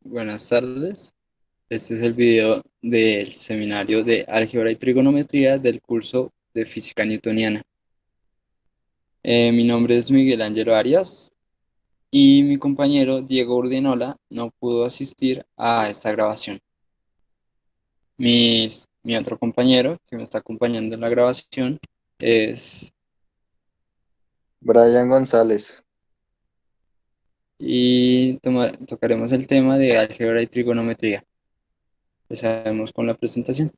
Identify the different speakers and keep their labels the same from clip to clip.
Speaker 1: Buenas tardes. Este es el video del seminario de álgebra y trigonometría del curso de física newtoniana. Mi nombre es Miguel Ángelo Arias y mi compañero Diego Urdinola no pudo asistir a esta grabación. Mi otro compañero que me está acompañando en la grabación es
Speaker 2: Brian González.
Speaker 1: tocaremos el tema de álgebra y trigonometría. Empezaremos con la presentación.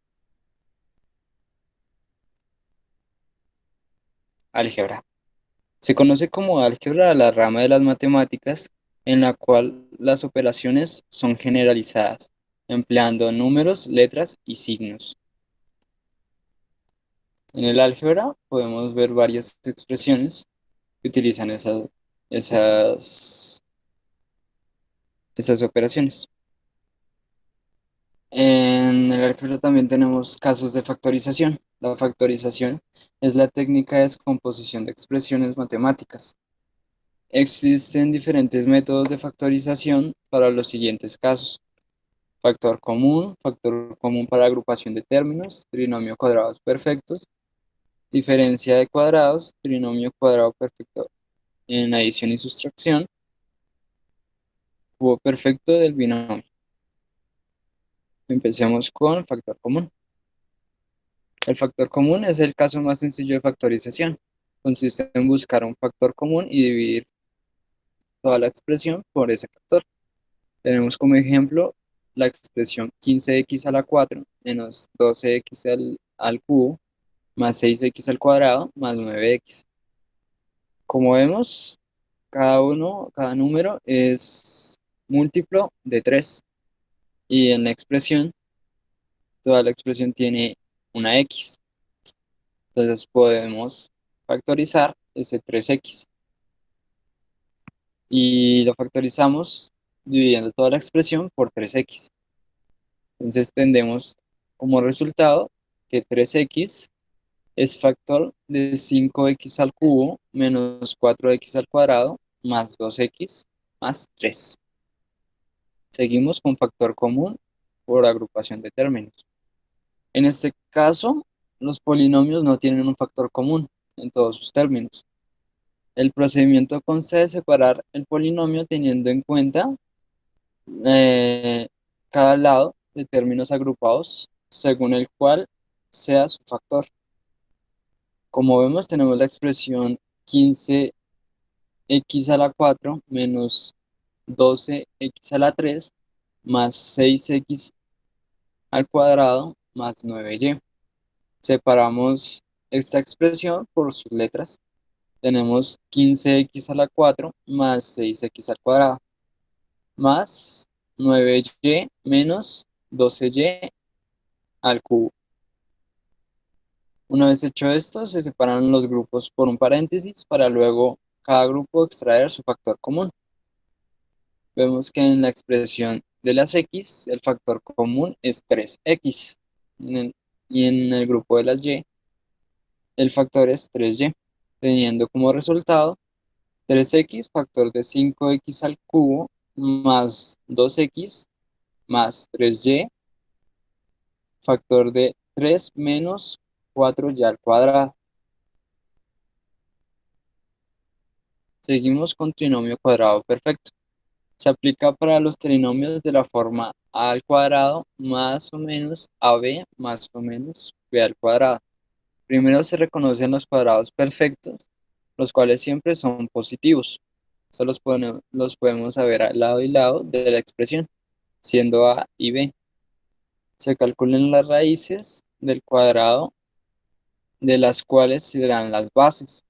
Speaker 1: Álgebra. Se conoce como álgebra a la rama de las matemáticas en la cual las operaciones son generalizadas, empleando números, letras y signos. En el álgebra podemos ver varias expresiones que utilizan esas, esas operaciones. En el álgebra también tenemos casos de factorización. La factorización es la técnica de descomposición de expresiones matemáticas. Existen diferentes métodos de factorización para los siguientes casos: factor común para agrupación de términos, trinomio cuadrados perfectos, diferencia de cuadrados, trinomio cuadrado perfecto en adición y sustracción, cubo perfecto del binomio. Empecemos con factor común. El factor común es el caso más sencillo de factorización. Consiste en buscar un factor común y dividir toda la expresión por ese factor. Tenemos como ejemplo la expresión 15x a la 4 menos 12x al cubo más 6x al cuadrado más 9x. Como vemos, cada número es múltiplo de 3 y en la expresión, toda la expresión tiene una x. Entonces podemos factorizar ese 3x y lo factorizamos dividiendo toda la expresión por 3x. Entonces tendremos como resultado que 3x es factor de 5x al cubo menos 4x al cuadrado más 2x más 3. Seguimos con factor común por agrupación de términos. En este caso, los polinomios no tienen un factor común en todos sus términos. El procedimiento consta de separar el polinomio teniendo en cuenta eh, cada lado de términos agrupados según el cual sea su factor. Como vemos, tenemos la expresión 15x a la 4 menos 12x a la 3 más 6x al cuadrado más 9y. Separamos esta expresión por sus letras. Tenemos 15x a la 4 más 6x al cuadrado más 9y menos 12y al cubo. Una vez hecho esto, se separan los grupos por un paréntesis para luego cada grupo extraer su factor común. Vemos que en la expresión de las x, el factor común es 3x. Y en el grupo de las y, el factor es 3y, teniendo como resultado 3x factor de 5x al cubo más 2x más 3y factor de 3 menos 4y al cuadrado. Seguimos con trinomio cuadrado perfecto. Se aplica para los trinomios de la forma a al cuadrado más o menos ab más o menos b al cuadrado. Primero se reconocen los cuadrados perfectos, los cuales siempre son positivos. Solo los podemos saber al lado y lado de la expresión, siendo a y b. Se calculan las raíces del cuadrado, de las cuales se dan las bases.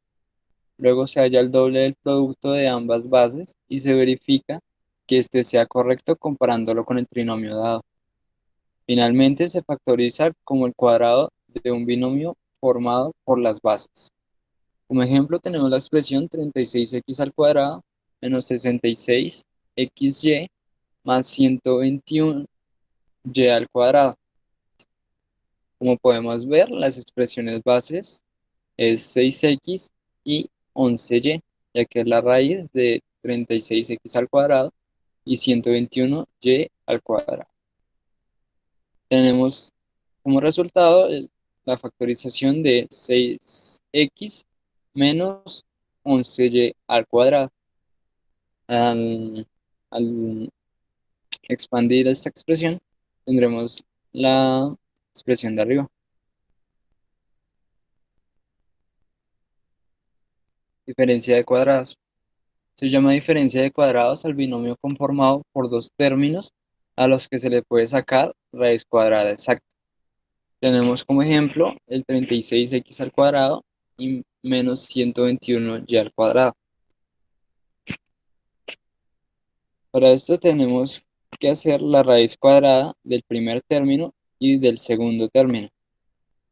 Speaker 1: Luego se halla el doble del producto de ambas bases y se verifica que éste sea correcto comparándolo con el trinomio dado. Finalmente se factoriza como el cuadrado de un binomio formado por las bases. Como ejemplo tenemos la expresión 36x al cuadrado menos 66xy más 121y al cuadrado. Como podemos ver, las expresiones bases es 6x y 11y, ya que es la raíz de 36x al cuadrado y 121y al cuadrado. Tenemos como resultado la factorización de 6x menos 11y al cuadrado. Al, al expandir esta expresión, tendremos la expresión de arriba. Diferencia de cuadrados. Se llama diferencia de cuadrados al binomio conformado por dos términos a los que se le puede sacar raíz cuadrada exacta. Tenemos como ejemplo el 36x al cuadrado y menos 121y al cuadrado. Para esto tenemos que hacer la raíz cuadrada del primer término y del segundo término.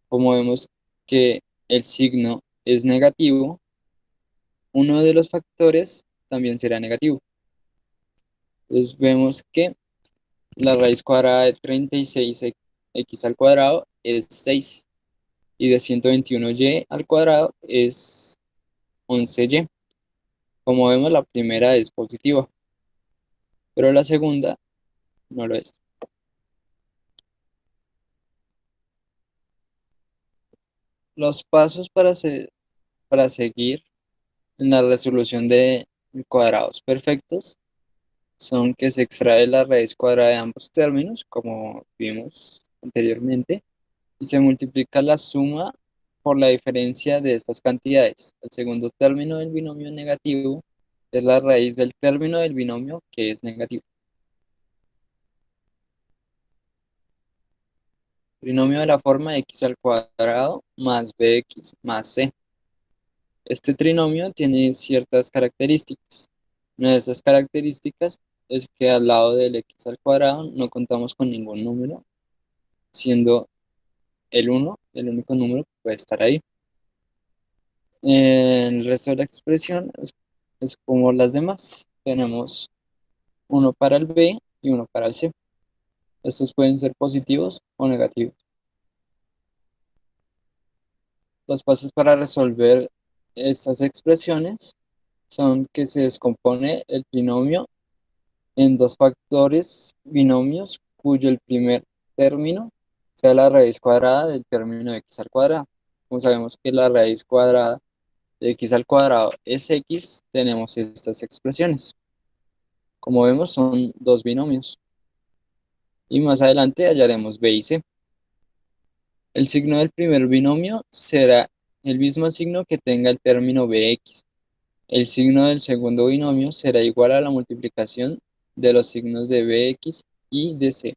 Speaker 1: Como vemos que el signo es negativo, uno de los factores también será negativo. Entonces vemos que la raíz cuadrada de 36x al cuadrado es 6 y de 121y al cuadrado es 11y. Como vemos, la primera es positiva, pero la segunda no lo es. Los pasos para seguir en la resolución de cuadrados perfectos son que se extrae la raíz cuadrada de ambos términos, como vimos anteriormente, y se multiplica la suma por la diferencia de estas cantidades. El segundo término del binomio negativo es la raíz del término del binomio que es negativo. Trinomio de la forma x al cuadrado más bx más c. Este trinomio tiene ciertas características. Una de estas características es que al lado del x al cuadrado no contamos con ningún número, siendo el 1 el único número que puede estar ahí. El resto de la expresión es como las demás. Tenemos uno para el b y uno para el c. Estos pueden ser positivos o negativos. Los pasos para resolver estas expresiones son que se descompone el trinomio en dos factores binomios cuyo el primer término sea la raíz cuadrada del término de x al cuadrado. Como sabemos que la raíz cuadrada de x al cuadrado es x, tenemos estas expresiones. Como vemos, son dos binomios. Y más adelante hallaremos b y c. El signo del primer binomio será el mismo signo que tenga el término bx. El signo del segundo binomio será igual a la multiplicación de los signos de bx y de c.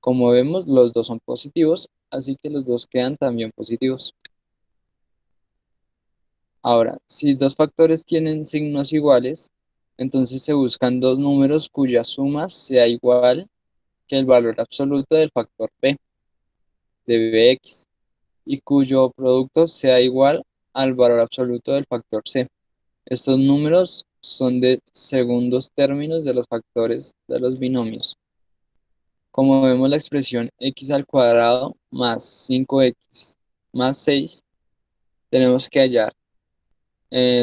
Speaker 1: Como vemos, los dos son positivos, así que los dos quedan también positivos. Ahora, si dos factores tienen signos iguales, entonces se buscan dos números cuya suma sea igual que el valor absoluto del factor p de bx y cuyo producto sea igual al valor absoluto del factor c. Estos números son de segundos términos de los factores de los binomios. Como vemos, la expresión x al cuadrado más 5x más 6, tenemos que hallar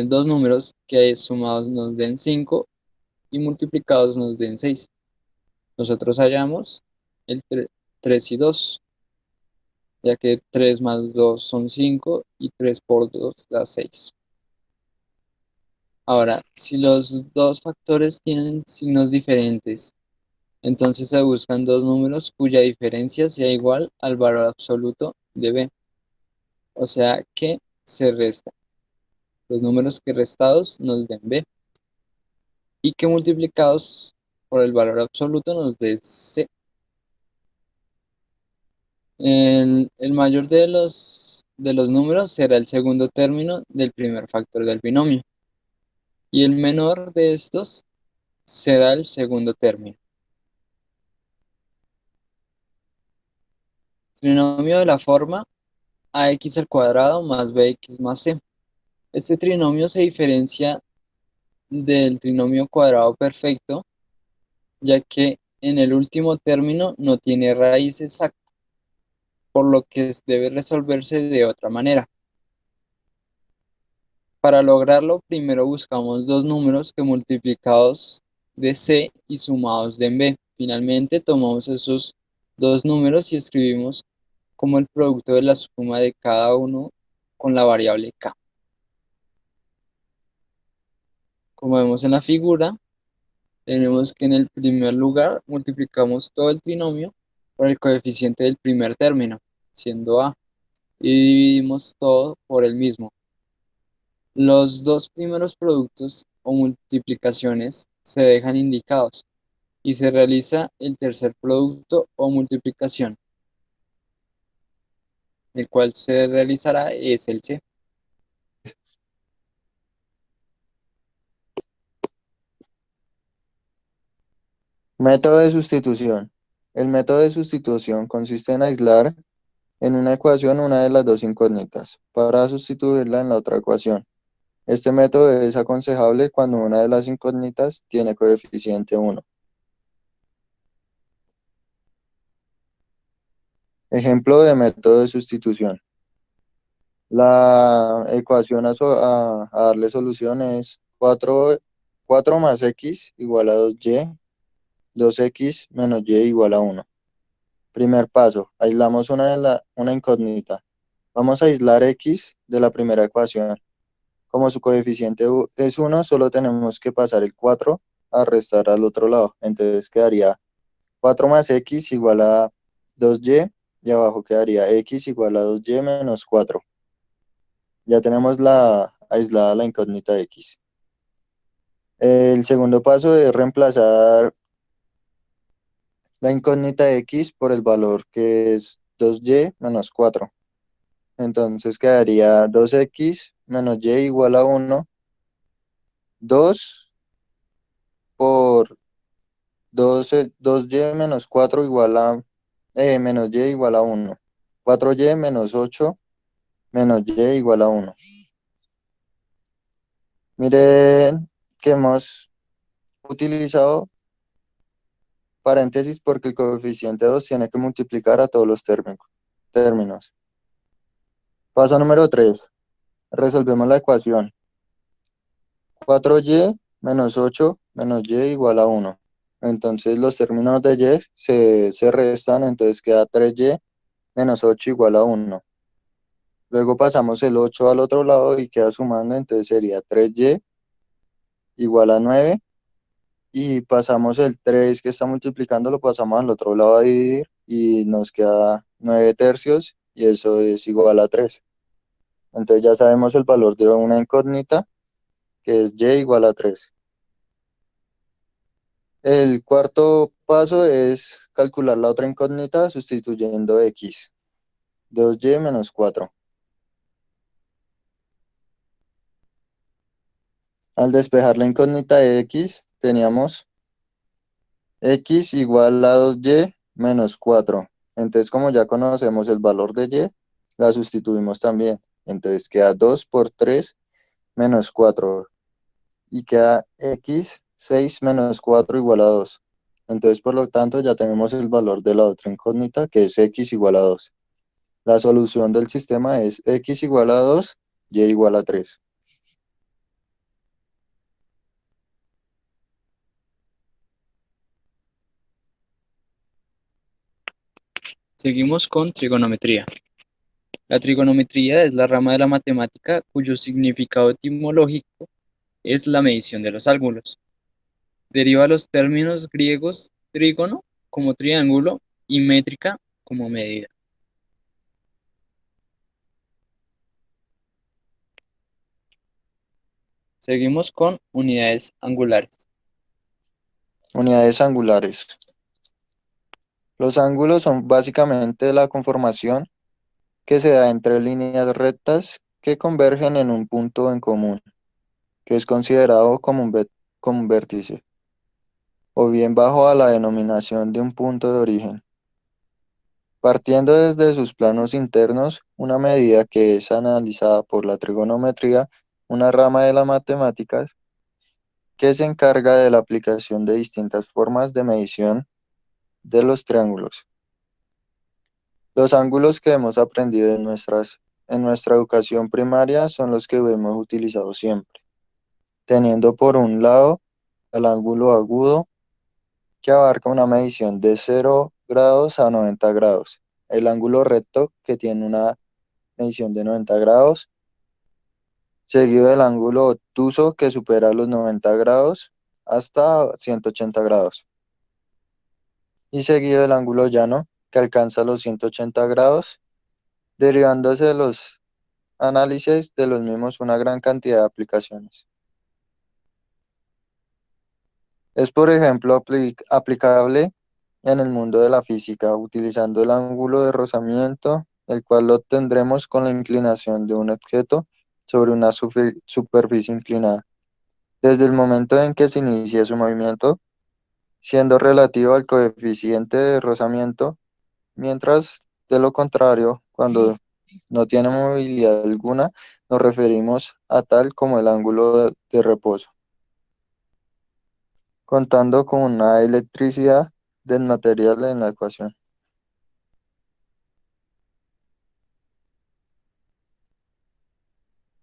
Speaker 1: dos números que sumados nos den 5 y multiplicados nos den 6. Nosotros hallamos el 3 y 2, ya que 3 más 2 son 5 y 3 por 2 da 6. Ahora, si los dos factores tienen signos diferentes, entonces se buscan dos números cuya diferencia sea igual al valor absoluto de b. O sea que se resta. Los números que restados nos den b y que multiplicados por el valor absoluto nos den c. El mayor de los números será el segundo término del primer factor del binomio y el menor de estos será el segundo término. Trinomio de la forma ax al cuadrado más bx más c. Este trinomio se diferencia del trinomio cuadrado perfecto, ya que en el último término no tiene raíz exacta, por lo que debe resolverse de otra manera. Para lograrlo, primero buscamos dos números que multiplicados de C y sumados de en B. Finalmente, tomamos esos dos números y escribimos como el producto de la suma de cada uno con la variable K. Como vemos en la figura, tenemos que en el primer lugar multiplicamos todo el trinomio por el coeficiente del primer término, siendo A, y dividimos todo por el mismo. Los dos primeros productos o multiplicaciones se dejan indicados y se realiza el tercer producto o multiplicación, el cual se realizará es el C.
Speaker 2: Método de sustitución. El método de sustitución consiste en aislar en una ecuación una de las dos incógnitas para sustituirla en la otra ecuación. Este método es aconsejable cuando una de las incógnitas tiene coeficiente 1. Ejemplo de método de sustitución. La ecuación a darle solución es 4 más x igual a 2y, 2x menos y igual a 1. Primer paso, aislamos una incógnita. Vamos a aislar x de la primera ecuación. Como su coeficiente es 1, solo tenemos que pasar el 4 a restar al otro lado. Entonces quedaría 4 más x igual a 2y y abajo quedaría x igual a 2y menos 4. Ya tenemos aislada la incógnita x. El segundo paso es reemplazar la incógnita x por el valor que es 2y menos 4. Entonces quedaría 2x menos y igual a 1, 2 por 2y menos 4 igual a, menos y igual a 1. 4y menos 8 menos y igual a 1. Miren que hemos utilizado paréntesis porque el coeficiente 2 tiene que multiplicar a todos los términos. Paso número 3. Resolvemos la ecuación. 4y menos 8 menos y igual a 1. Entonces los términos de y se restan, entonces queda 3y menos 8 igual a 1. Luego pasamos el 8 al otro lado y queda sumando, entonces sería 3y igual a 9. Y pasamos el 3 que está multiplicando, lo pasamos al otro lado a dividir y nos queda 9 tercios y eso es igual a 3. Entonces ya sabemos el valor de una incógnita que es y igual a 3. El cuarto paso es calcular la otra incógnita sustituyendo x. 2y menos 4. Al despejar la incógnita de x, teníamos x igual a 2y menos 4. Entonces, como ya conocemos el valor de y, la sustituimos también. Entonces queda 2 por 3 menos 4. Y queda x 6 menos 4 igual a 2. Entonces, por lo tanto, ya tenemos el valor de la otra incógnita, que es x igual a 2. La solución del sistema es x igual a 2, y igual a 3.
Speaker 1: Seguimos con trigonometría. La trigonometría es la rama de la matemática cuyo significado etimológico es la medición de los ángulos. Deriva los términos griegos trígono como triángulo y métrica como medida. Seguimos con unidades angulares.
Speaker 2: Unidades angulares. Los ángulos son básicamente la conformación que se da entre líneas rectas que convergen en un punto en común, que es considerado como un vértice, o bien bajo a la denominación de un punto de origen. Partiendo desde sus planos internos, una medida que es analizada por la trigonometría, una rama de las matemáticas que se encarga de la aplicación de distintas formas de medición de los triángulos. Los ángulos que hemos aprendido en nuestra educación primaria son los que hemos utilizado siempre, teniendo por un lado el ángulo agudo, que abarca una medición de 0 grados a 90 grados. El ángulo recto, que tiene una medición de 90 grados, seguido del ángulo obtuso, que supera los 90 grados hasta 180 grados, y seguido del ángulo llano, que alcanza los 180 grados, derivándose de los análisis de los mismos una gran cantidad de aplicaciones. Es, por ejemplo, aplicable en el mundo de la física, utilizando el ángulo de rozamiento, el cual lo obtendremos con la inclinación de un objeto sobre una superficie inclinada, desde el momento en que se inicia su movimiento, siendo relativo al coeficiente de rozamiento, mientras de lo contrario, cuando no tiene movilidad alguna, nos referimos a tal como el ángulo de reposo, contando con una electricidad del material en la ecuación.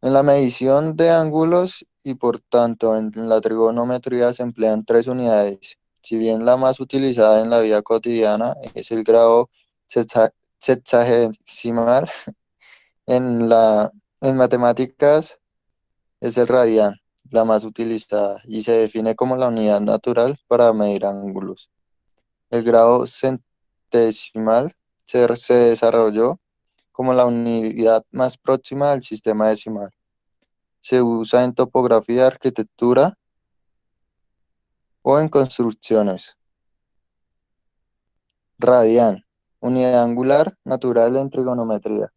Speaker 2: En la medición de ángulos y por tanto en la trigonometría se emplean tres unidades. Si bien la más utilizada en la vida cotidiana es el grado sexagesimal, en en matemáticas es el radián, la más utilizada, y se define como la unidad natural para medir ángulos. El grado centesimal se desarrolló como la unidad más próxima al sistema decimal. Se usa en topografía, arquitectura o en construcciones. Radián, unidad angular natural en trigonometría.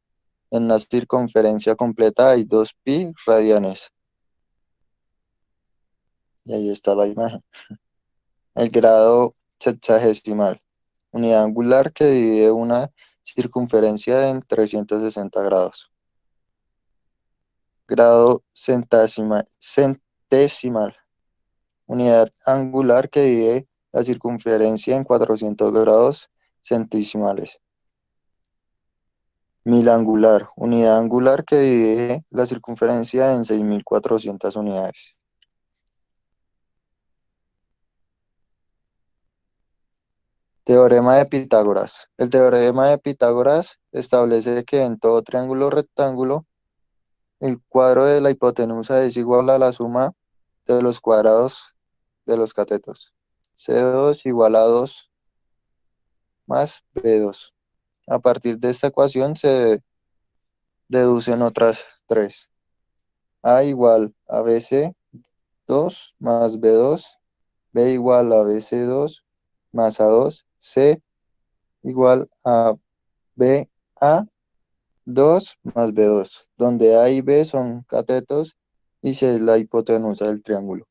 Speaker 2: En una circunferencia completa hay 2 pi radianes. Y ahí está la imagen. El grado sexagesimal, unidad angular que divide una circunferencia en 360 grados. Grado centesimal, unidad angular que divide la circunferencia en 400 grados centesimales. Mil angular, unidad angular que divide la circunferencia en 6400 unidades. Teorema de Pitágoras. El teorema de Pitágoras establece que en todo triángulo rectángulo, el cuadro de la hipotenusa es igual a la suma de los cuadrados de los catetos. C2 igual a 2 más B2. A partir de esta ecuación se deducen otras tres. A igual a BC2 más B2, B igual a BC2 más A2, C igual a BA2 más B2, donde A y B son catetos y C es la hipotenusa del triángulo.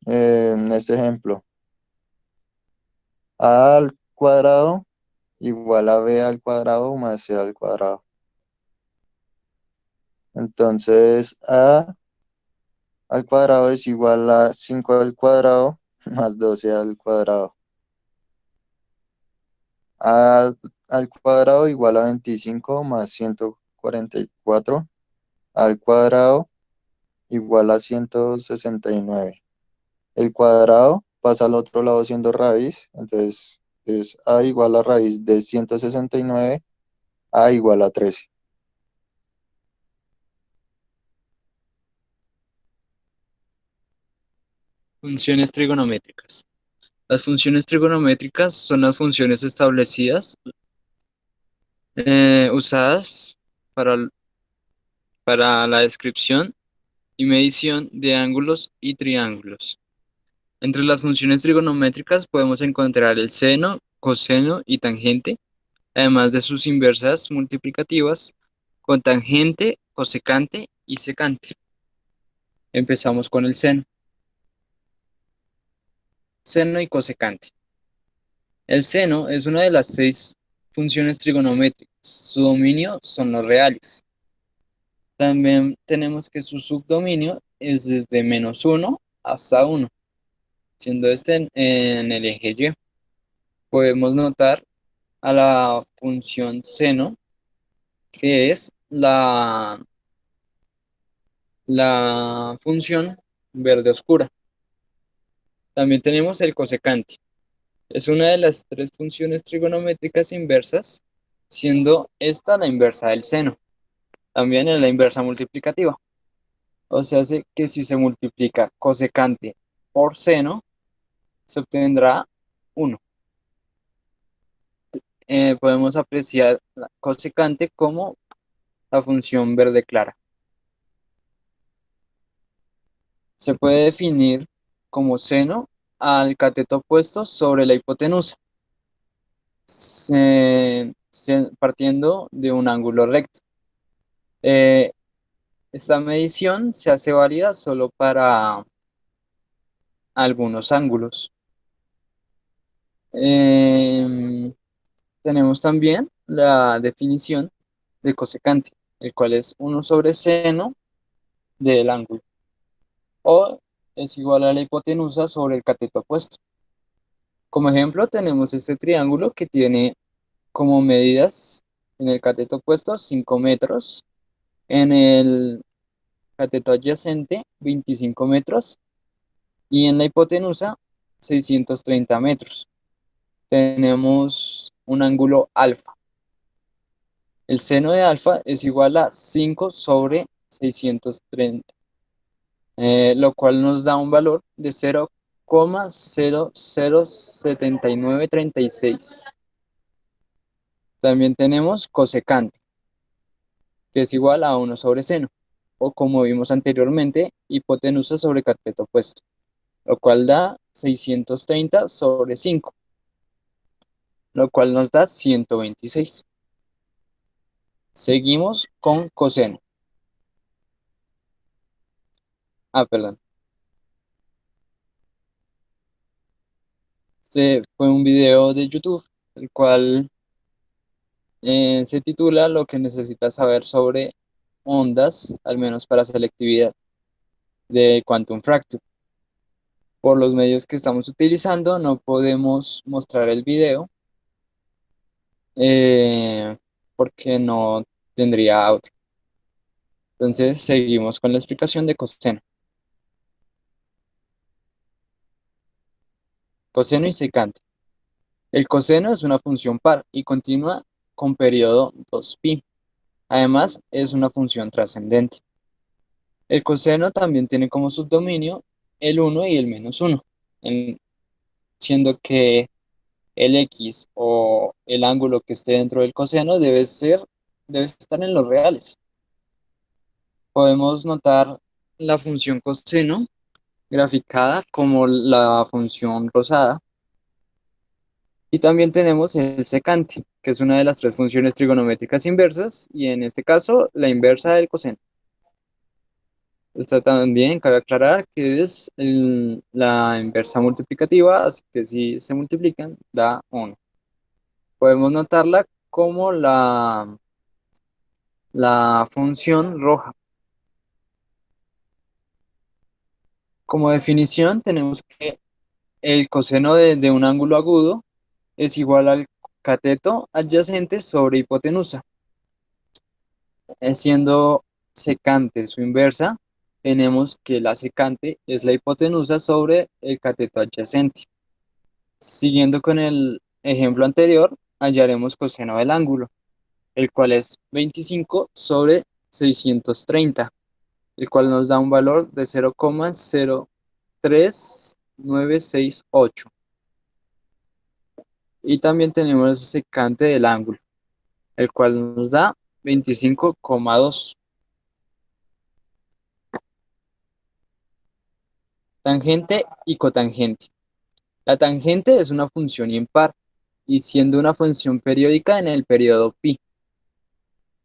Speaker 2: En este ejemplo, A al cuadrado igual a B al cuadrado más C al cuadrado. Entonces, A al cuadrado es igual a 5 al cuadrado más 12 al cuadrado. A al cuadrado igual a 25 más 144 al cuadrado igual a 169. El cuadrado pasa al otro lado siendo raíz, entonces es A igual a raíz de 169, A igual a 13.
Speaker 1: Funciones trigonométricas. Las funciones trigonométricas son las funciones establecidas usadas para, para la descripción y medición de ángulos y triángulos. Entre las funciones trigonométricas podemos encontrar el seno, coseno y tangente, además de sus inversas multiplicativas, cotangente, cosecante y secante. Empezamos con el seno. Seno y cosecante. El seno es una de las seis funciones trigonométricas. Su dominio son los reales. También tenemos que su subdominio es desde -1 hasta 1, siendo este en el eje Y. Podemos notar a la función seno, que es la función verde oscura. También tenemos el cosecante. Es una de las tres funciones trigonométricas inversas, siendo esta la inversa del seno. También es la inversa multiplicativa. O sea, que si se multiplica cosecante por seno, se obtendrá 1. Podemos apreciar la cosecante como la función verde clara. Se puede definir como seno al cateto opuesto sobre la hipotenusa, partiendo de un ángulo recto. Eh, Esta medición se hace válida solo para algunos ángulos. Em, Tenemos también la definición de cosecante, el cual es 1 sobre seno del ángulo, o es igual a la hipotenusa sobre el cateto opuesto. Como ejemplo, tenemos este triángulo que tiene como medidas en el cateto opuesto 5 metros, en el cateto adyacente 25 metros y en la hipotenusa 630 metros. Tenemos un ángulo alfa. El seno de alfa es igual a 5 sobre 630, lo cual nos da un valor de 0,007936. También tenemos cosecante, que es igual a 1 sobre seno, o como vimos anteriormente, hipotenusa sobre cateto opuesto, lo cual da 630 sobre 5, lo cual nos da 126. Seguimos con coseno. Perdón. Este fue un video de YouTube, el cual se titula Lo que necesitas saber sobre ondas, al menos para selectividad, de Quantum Fracture. Por los medios que estamos utilizando, no podemos mostrar el video eh, porque no tendría audio. Entonces, seguimos con la explicación de coseno. Coseno y secante. El coseno es una función par y continua con periodo 2π. Además, es una función trascendente. El coseno también tiene como subdominio el 1 y el -1, siendo que el x o el ángulo que esté dentro del coseno debe estar en los reales. Podemos notar la función coseno graficada como la función rosada. Y también tenemos el secante, que es una de las tres funciones trigonométricas inversas, y en este caso la inversa del coseno. Esta también cabe aclarar que es la inversa multiplicativa, así que si se multiplican da 1. Podemos notarla como la función roja. Como definición tenemos que el coseno de un ángulo agudo es igual al cateto adyacente sobre hipotenusa. Siendo secante su inversa, tenemos que la secante es la hipotenusa sobre el cateto adyacente. Siguiendo con el ejemplo anterior, hallaremos coseno del ángulo, el cual es 25 sobre 630, el cual nos da un valor de 0,03968. Y también tenemos el secante del ángulo, el cual nos da 25,2. Tangente y cotangente. La tangente es una función impar y siendo una función periódica en el periodo π,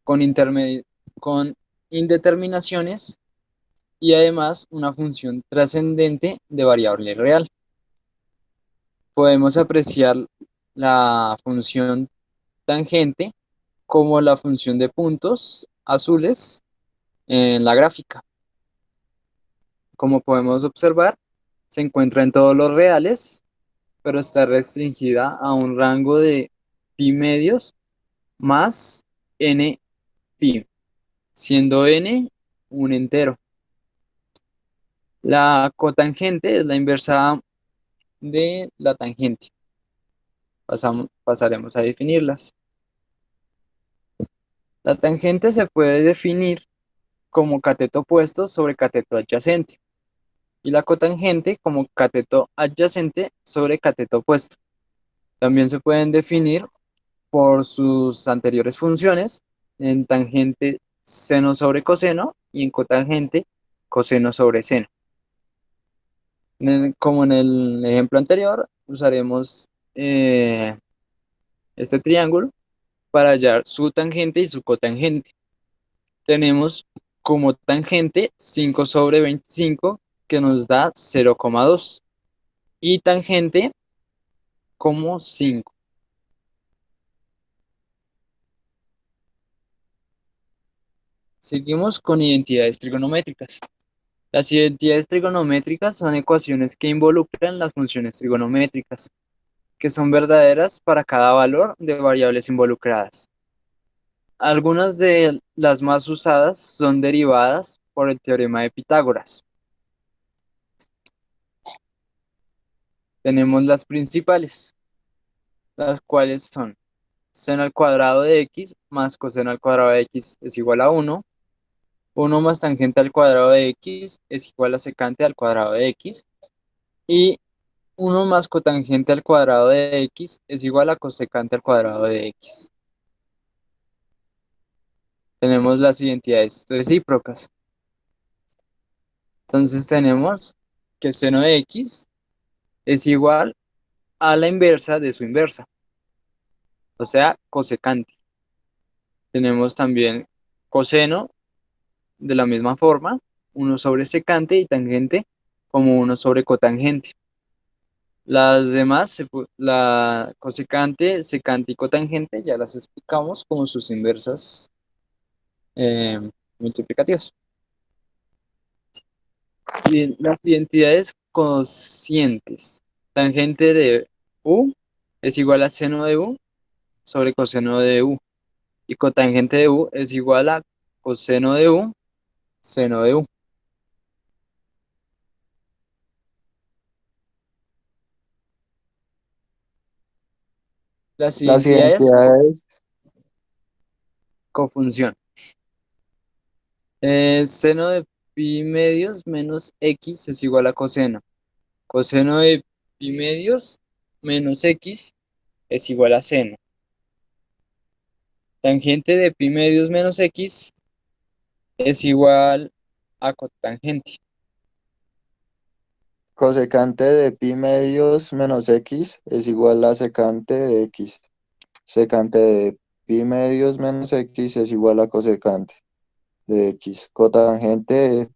Speaker 1: con, con indeterminaciones y además una función trascendente de variable real. Podemos apreciar la función tangente como la función de puntos azules en la gráfica. Como podemos observar, se encuentra en todos los reales, pero está restringida a un rango de pi medios más n pi, siendo n un entero. La cotangente es la inversa de la tangente. Pasaremos a definirlas. La tangente se puede definir como cateto opuesto sobre cateto adyacente y la cotangente como cateto adyacente sobre cateto opuesto. También se pueden definir por sus anteriores funciones en tangente seno sobre coseno y en cotangente coseno sobre seno. Como en el ejemplo anterior, usaremos este triángulo para hallar su tangente y su cotangente. Tenemos como tangente 5 sobre 25 que nos da 0,2 y tangente como 5. Seguimos con identidades trigonométricas. Las identidades trigonométricas son ecuaciones que involucran las funciones trigonométricas, que son verdaderas para cada valor de variables involucradas. Algunas de las más usadas son derivadas por el teorema de Pitágoras. Tenemos las principales, las cuales son seno al cuadrado de x más coseno al cuadrado de x es igual a 1, 1 más tangente al cuadrado de x es igual a secante al cuadrado de x, y 1 más cotangente al cuadrado de x es igual a cosecante al cuadrado de x. Tenemos las identidades recíprocas. Entonces tenemos que seno de x es igual a la inversa de su inversa, o sea, cosecante. Tenemos también coseno de la misma forma, 1 sobre secante y tangente como 1 sobre cotangente. Las demás, la cosecante, secante y cotangente, ya las explicamos como sus inversas eh, multiplicativas. Y las identidades cocientes. Tangente de u es igual a seno de u sobre coseno de u. Y cotangente de u es igual a coseno de u, seno de u. Las
Speaker 2: Las
Speaker 1: identidades
Speaker 2: identidades,
Speaker 1: cofunción. Seno de pi medios menos x es igual a coseno. Coseno de pi medios menos x es igual a seno. Tangente de pi medios menos x es igual a cotangente.
Speaker 2: cosecante de pi medios menos x es igual a secante de x. Secante de pi medios menos x es igual a cosecante de x. Cotangente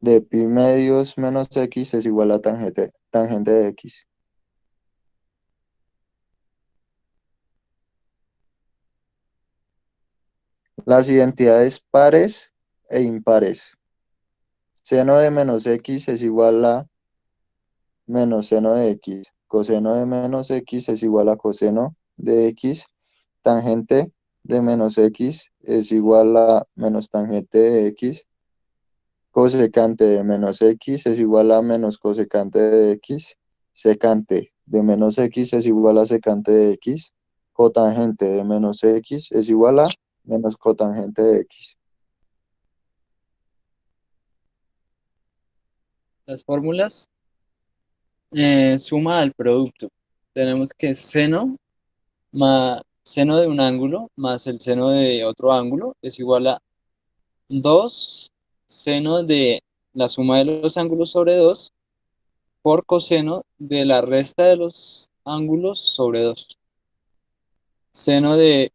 Speaker 2: de pi medios menos x es igual a tangente de x. Las identidades pares e impares. Seno de menos x es igual a menos seno de x. Coseno de menos x es igual a coseno de x. Tangente de menos x es igual a menos tangente de x. Cosecante de menos x es igual a menos cosecante de x. Secante de menos x es igual a secante de x. Cotangente de menos x es igual a menos cotangente de x.
Speaker 1: Las fórmulas, suma al producto. Tenemos que seno de un ángulo más el seno de otro ángulo es igual a 2 seno de la suma de los ángulos sobre 2 por coseno de la resta de los ángulos sobre 2. Seno de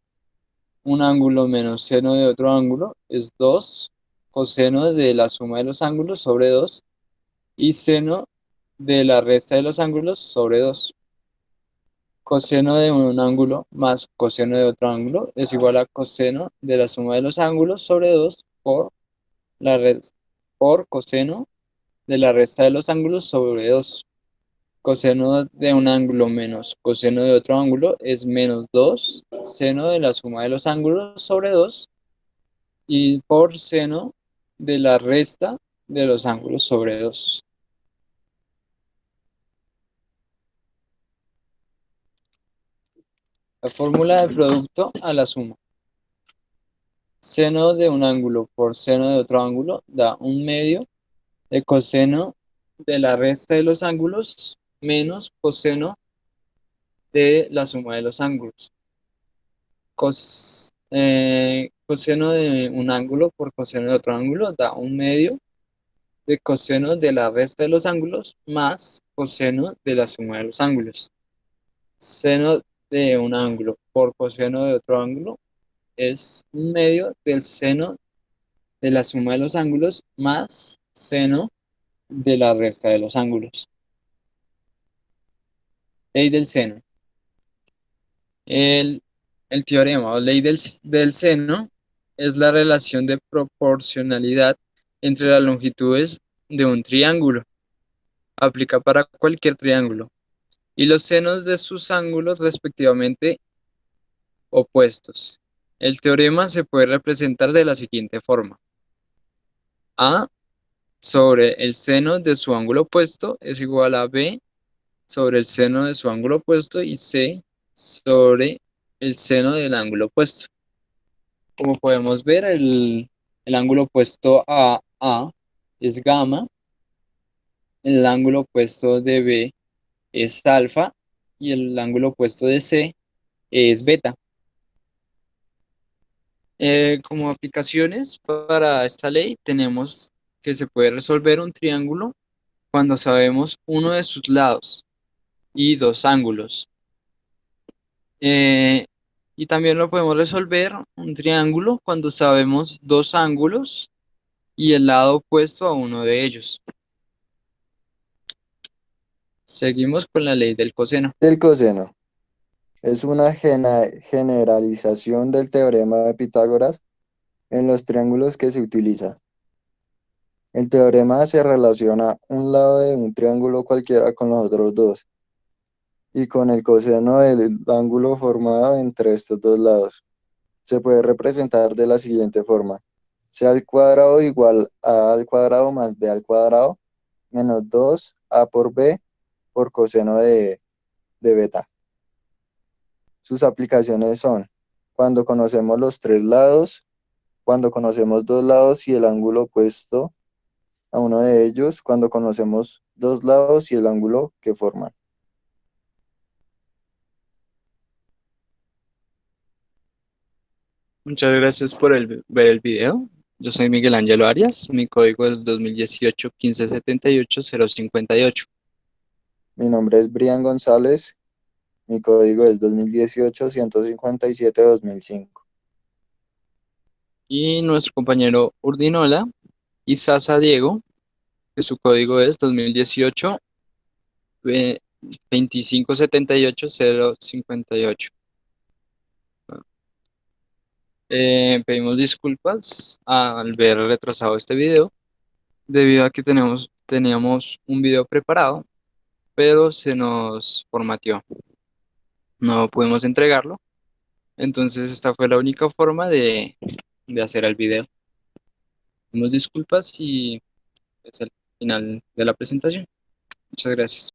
Speaker 1: un ángulo menos seno de otro ángulo es 2 coseno de la suma de los ángulos sobre 2 y seno de la resta de los ángulos sobre 2. Coseno de un ángulo más coseno de otro ángulo es igual a coseno de la suma de los ángulos sobre 2 la res- por coseno de la resta de los ángulos sobre 2. Coseno de un ángulo menos coseno de otro ángulo es menos 2 seno de la suma de los ángulos sobre 2 y por seno de la resta de los ángulos sobre 2. La fórmula de producto a la suma. Seno de un ángulo por seno de otro ángulo da un medio de coseno de la resta de los ángulos menos coseno de la suma de los ángulos. Coseno de un ángulo por coseno de otro ángulo da un medio de coseno de la resta de los ángulos más coseno de la suma de los ángulos. Seno de un ángulo por coseno de otro ángulo es un medio del seno de la suma de los ángulos más seno de la resta de los ángulos. Ley del seno. El, el teorema o ley del seno es la relación de proporcionalidad entre las longitudes de un triángulo. Aplica para cualquier triángulo. Y los senos de sus ángulos respectivamente opuestos. El teorema se puede representar de la siguiente forma. A sobre el seno de su ángulo opuesto es igual a B sobre el seno de su ángulo opuesto y C sobre el seno del ángulo opuesto. Como podemos ver, el ángulo opuesto a A es gamma, el ángulo opuesto de B es alfa y el ángulo opuesto de C es beta. Como aplicaciones para esta ley tenemos que se puede resolver un triángulo cuando sabemos uno de sus lados y dos ángulos. Eh, y también lo podemos resolver un triángulo cuando sabemos dos ángulos y el lado opuesto a uno de ellos. Seguimos con la ley del coseno.
Speaker 2: El coseno es una generalización del teorema de Pitágoras en los triángulos que se utiliza. El teorema se relaciona un lado de un triángulo cualquiera con los otros dos y con el coseno del ángulo formado entre estos dos lados. Se puede representar de la siguiente forma. C al cuadrado igual a al cuadrado más b al cuadrado menos 2a por b por coseno de beta. Sus aplicaciones son cuando conocemos los tres lados, cuando conocemos dos lados y el ángulo opuesto a uno de ellos, cuando conocemos dos lados y el ángulo que forman.
Speaker 1: Muchas gracias por ver el video. Yo soy Miguel Ángelo Arias. Mi código es 2018 1578 058.
Speaker 2: Mi nombre es Brian González, mi código es 2018 157 2005.
Speaker 1: Y nuestro compañero Urdinola y Sasa Diego, que su código es 2018 2578 058. Pedimos disculpas al ver retrasado este video, debido a que teníamos un video preparado, pero se nos formateó. No pudimos entregarlo. Entonces esta fue la única forma de hacer el video. Pedimos disculpas y es el final de la presentación. Muchas gracias.